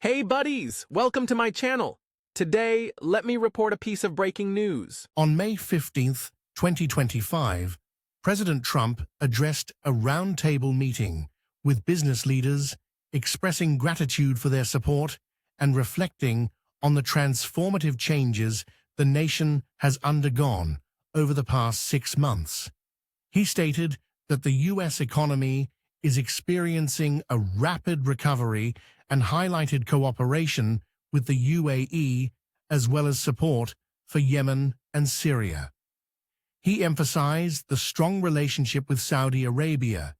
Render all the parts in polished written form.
Hey buddies, welcome to my channel. Today, let me report a piece of breaking news. On May 15th, 2025, President Trump addressed a roundtable meeting with business leaders expressing gratitude for their support and reflecting on the transformative changes the nation has undergone over the past 6 months. He stated that the U.S. economy is experiencing a rapid recovery and highlighted cooperation with the UAE as well as support for Yemen and Syria. He emphasized the strong relationship with Saudi Arabia,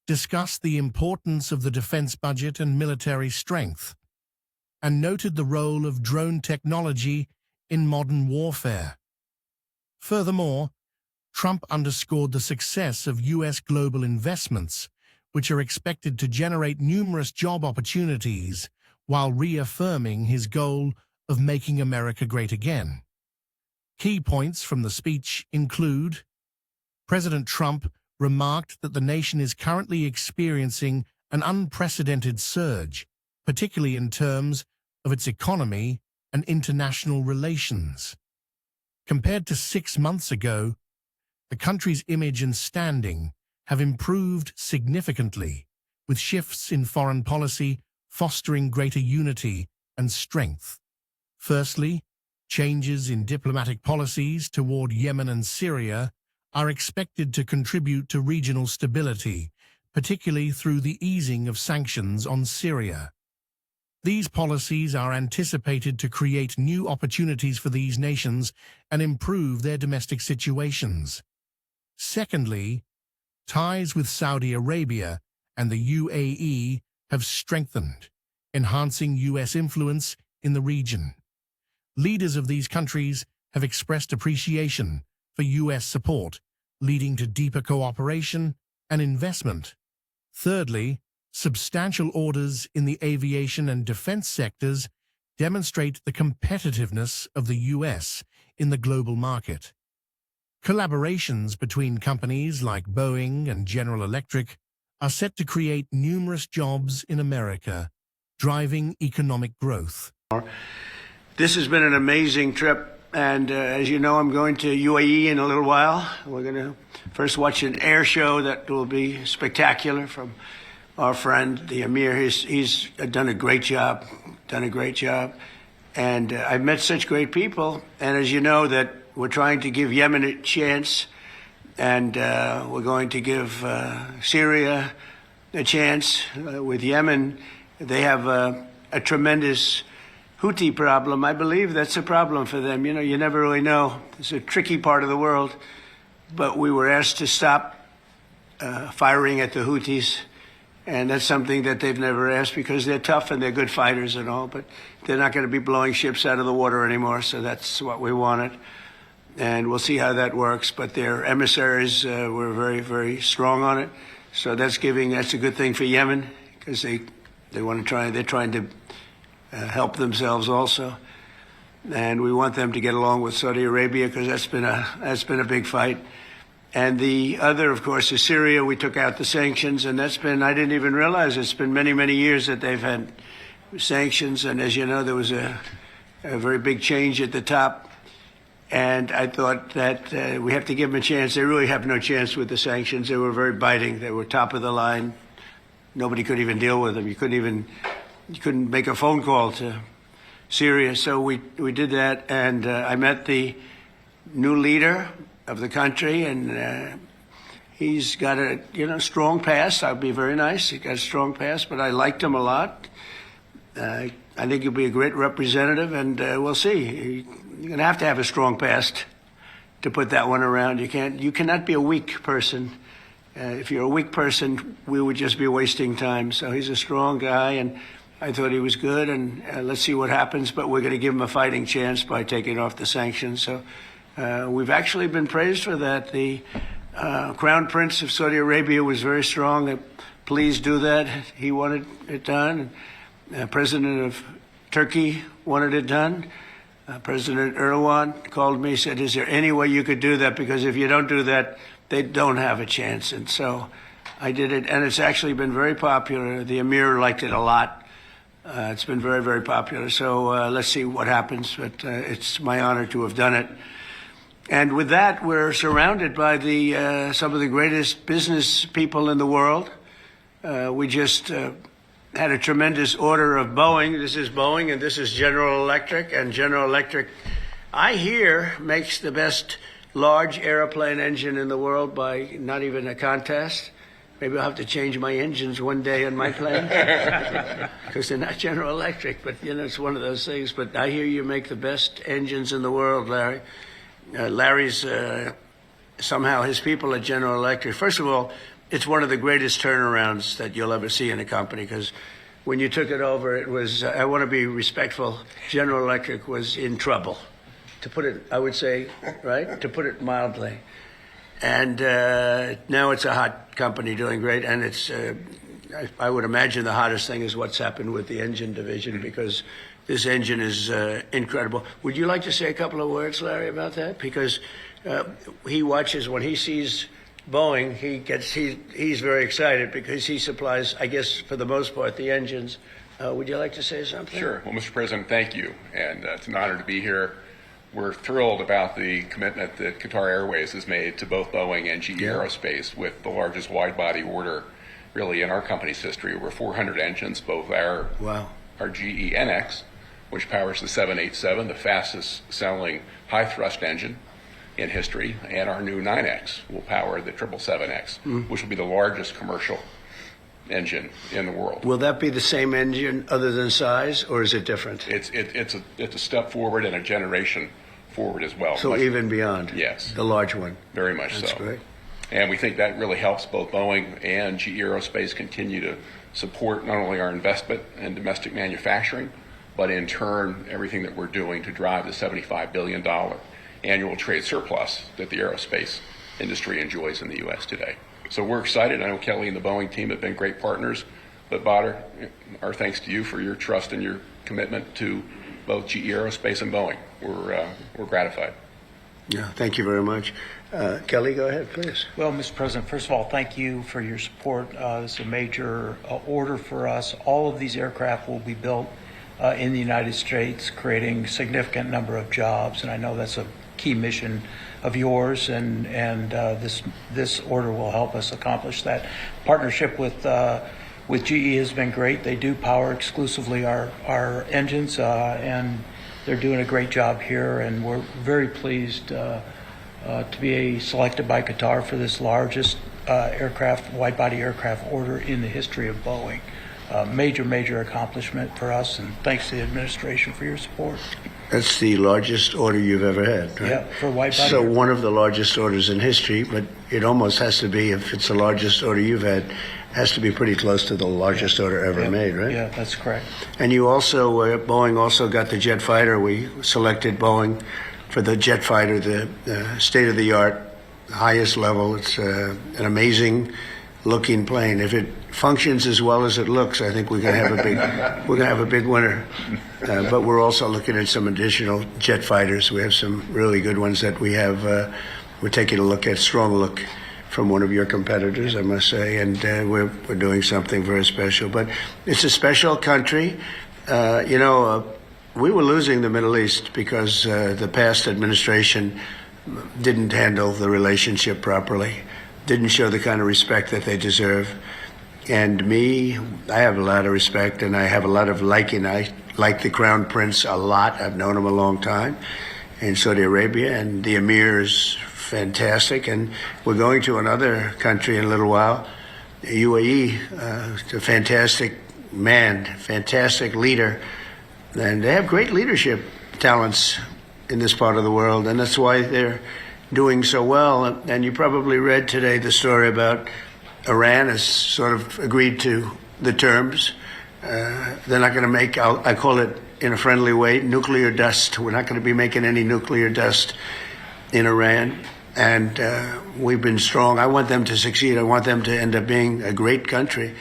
discussed the importance of the defense budget and military strength, and noted the role of drone technology in modern warfare. Furthermore, Trump underscored the success of U.S. global investments, which are expected to generate numerous job opportunities while reaffirming his goal of making America great again. Key points from the speech include: President Trump remarked that the nation is currently experiencing an unprecedented surge, particularly in terms of its economy and international relations. Compared to 6 months ago, the country's image and standing have improved significantly, with shifts in foreign policy fostering greater unity and strength. Firstly, changes in diplomatic policies toward Yemen and Syria are expected to contribute to regional stability, particularly through the easing of sanctions on Syria. These policies are anticipated to create new opportunities for these nations and improve their domestic situations. Secondly, ties with Saudi Arabia and the UAE have strengthened, enhancing U.S. influence in the region. Leaders of these countries have expressed appreciation for U.S. support, leading to deeper cooperation and investment. Thirdly, substantial orders in the aviation and defense sectors demonstrate the competitiveness of the U.S. in the global market. Collaborations between companies like Boeing and General Electric are set to create numerous jobs in America, driving economic growth. This has been an amazing trip, and as you know, I'm going to UAE in a little while. We're going to first watch an air show that will be spectacular from our friend, the Emir. He's done a great job, and I've met such great people, and as you know, that we're trying to give Yemen a chance, and we're going to give Syria a chance. With Yemen, they have a tremendous Houthi problem. I believe that's a problem for them. You know, you never really know. It's a tricky part of the world, but we were asked to stop firing at the Houthis, and that's something that they've never asked because they're tough and they're good fighters and all, but they're not going to be blowing ships out of the water anymore, so that's what we wanted. And we'll see how that works. But their emissaries were very, very strong on it. So that's a good thing for Yemen because they're trying to help themselves also. And we want them to get along with Saudi Arabia because that's been a big fight. And the other, of course, is Syria. We took out the sanctions, and I didn't even realize it's been many, many years that they've had sanctions. And as you know, there was a very big change at the top. And I thought that we have to give them a chance. They really have no chance with the sanctions. They were very biting. They were top of the line. Nobody could even deal with them. You couldn't make a phone call to Syria. So we did that, and I met the new leader of the country, and he's got a strong past. I'll be very nice. He's got a strong past, but I liked him a lot. I think he'll be a great representative, and we'll see. You're going to have a strong past to put that one around. You cannot be a weak person. If you're a weak person, we would just be wasting time. So he's a strong guy, and I thought he was good, and let's see what happens. But we're going to give him a fighting chance by taking off the sanctions. So we've actually been praised for that. The Crown Prince of Saudi Arabia was very strong. Please do that. He wanted it done. President of Turkey wanted it done. President Erdogan called me, said, is there any way you could do that? Because if you don't do that, they don't have a chance. And so I did it, and it's actually been very popular. The Emir liked it a lot. It's been very, very popular. So let's see what happens. But it's my honor to have done it. And with that, we're surrounded by some of the greatest business people in the world. We just had a tremendous order of Boeing. This is Boeing, and this is General Electric. And General Electric, I hear, makes the best large airplane engine in the world by not even a contest. Maybe I'll have to change my engines one day in my plane because they're not General Electric. But, it's one of those things. But I hear you make the best engines in the world, Larry. Larry's somehow his people at General Electric. First of all, it's one of the greatest turnarounds that you'll ever see in a company because when you took it over, it was, I want to be respectful, General Electric was in trouble, to put it, I would say, right? To put it mildly. And now it's a hot company doing great. And it's, I would imagine the hottest thing is what's happened with the engine division because this engine is incredible. Would you like to say a couple of words, Larry, about that? Because he watches, when he sees Boeing, he's very excited because he supplies, I guess, for the most part, the engines. Would you like to say something? Sure. Well, Mr. President, thank you. And it's an honor to be here. We're thrilled about the commitment that Qatar Airways has made to both Boeing and GE Aerospace with the largest wide-body order really in our company's history, over 400 engines, both our GE NX, which powers the 787, the fastest-selling high-thrust engine in history, and our new 9X will power the 777X, which will be the largest commercial engine in the world. Will that be the same engine other than size, or is it different? It's a step forward and a generation forward as well. So even beyond? Yes. The large one? Very much so. That's great. And we think that really helps both Boeing and GE Aerospace continue to support not only our investment in domestic manufacturing, but in turn everything that we're doing to drive the $75 billion annual trade surplus that the aerospace industry enjoys in the U.S. today. So we're excited. I know Kelly and the Boeing team have been great partners, but Badr, our thanks to you for your trust and your commitment to both GE Aerospace and Boeing. We're gratified. Yeah, thank you very much. Kelly, go ahead, please. Well, Mr. President, first of all, thank you for your support. This is a major order for us. All of these aircraft will be built in the United States, creating a significant number of jobs, and I know that's a key mission of yours, and this order will help us accomplish that. Partnership with GE has been great. They do power exclusively our engines, and they're doing a great job here, and we're very pleased to be selected by Qatar for this largest wide-body aircraft order in the history of Boeing. Major accomplishment for us, and thanks to the administration for your support. That's the largest order you've ever had, right? Yeah, for wide-body. So one of the largest orders in history, but it almost has to be, if it's the largest order you've had, has to be pretty close to the largest order ever made, right? Yeah, that's correct. And you also, Boeing also got the jet fighter. We selected Boeing for the jet fighter, the state-of-the-art, highest level. It's an amazing looking plane. If it functions as well as it looks, I think we're going to have a big winner. But we're also looking at some additional jet fighters. We have some really good ones that we have. We're taking a look at, strong look from one of your competitors, I must say, and we're doing something very special. But it's a special country. We were losing the Middle East because the past administration didn't handle the relationship properly, didn't show the kind of respect that they deserve. And I have a lot of respect, and I have a lot of liking. I like the Crown Prince a lot. I've known him a long time in Saudi Arabia, and the Emir is fantastic. And we're going to another country in a little while, UAE, a fantastic man, fantastic leader. And they have great leadership talents in this part of the world, and that's why they're doing so well. And you probably read today the story about Iran has sort of agreed to the terms. They're not going to make, I call it in a friendly way, nuclear dust. We're not going to be making any nuclear dust in Iran. And we've been strong. I want them to succeed. I want them to end up being a great country,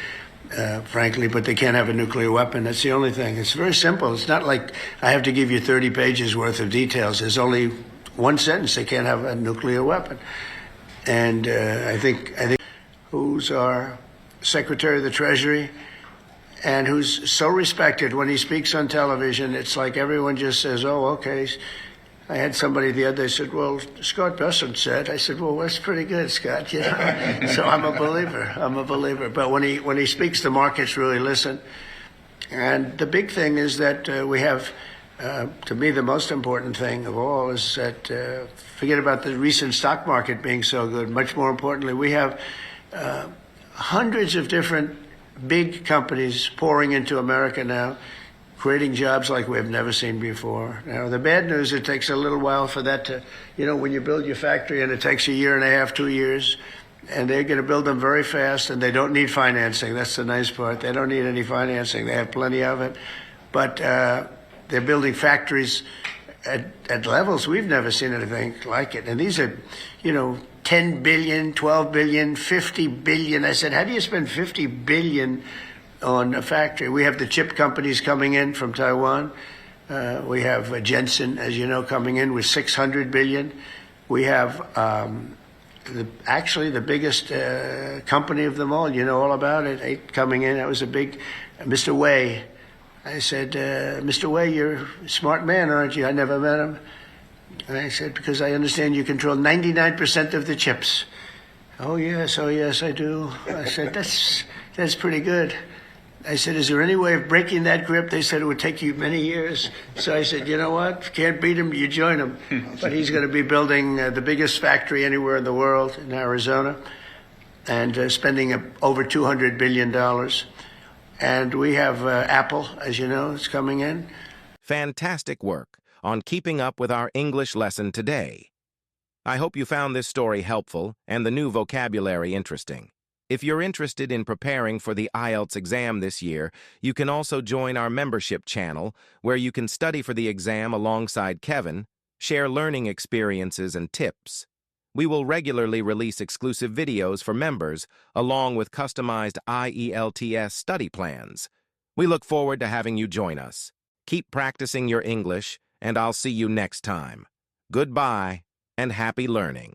frankly, but they can't have a nuclear weapon. That's the only thing. It's very simple. It's not like I have to give you 30 pages worth of details. There's only one sentence. They can't have a nuclear weapon. And I think who's our Secretary of the Treasury, and who's so respected. When he speaks on television, it's like everyone just says, oh, okay. I had somebody the other day said, well, Scott Bessent said. I said, well, that's pretty good, Scott. You know? So I'm a believer. I'm a believer. But when he speaks, the markets really listen. And the big thing is that we have, to me, the most important thing of all is that, forget about the recent stock market being so good. Much more importantly, we have hundreds of different big companies pouring into America now, creating jobs like we've never seen before. Now, the bad news, it takes a little while for that to, you know, when you build your factory and it takes a year and a half, 2 years, and they're going to build them very fast, and they don't need financing. That's the nice part. They don't need any financing. They have plenty of it. But they're building factories at levels we've never seen anything like it. And these are, you know, 10 billion, 12 billion, 50 billion. I said, how do you spend 50 billion on a factory? We have the chip companies coming in from Taiwan. We have Jensen, as you know, coming in with 600 billion. We have actually the biggest company of them all. You know all about it. Coming in. That was a big Mr. Wei. I said, Mr. Wei, you're a smart man, aren't you? I never met him. And I said, because I understand you control 99% of the chips. Oh, yes, I do. I said, that's pretty good. I said, is there any way of breaking that grip? They said it would take you many years. So I said, you know what? If you can't beat him, you join him. But he's going to be building the biggest factory anywhere in the world in Arizona and spending over $200 billion. And we have Apple, as you know, is coming in. Fantastic work on keeping up with our English lesson today. I hope you found this story helpful and the new vocabulary interesting. If you're interested in preparing for the IELTS exam this year, you can also join our membership channel, where you can study for the exam alongside Kevin, share learning experiences and tips. We will regularly release exclusive videos for members, along with customized IELTS study plans. We look forward to having you join us. Keep practicing your English, and I'll see you next time. Goodbye, and happy learning.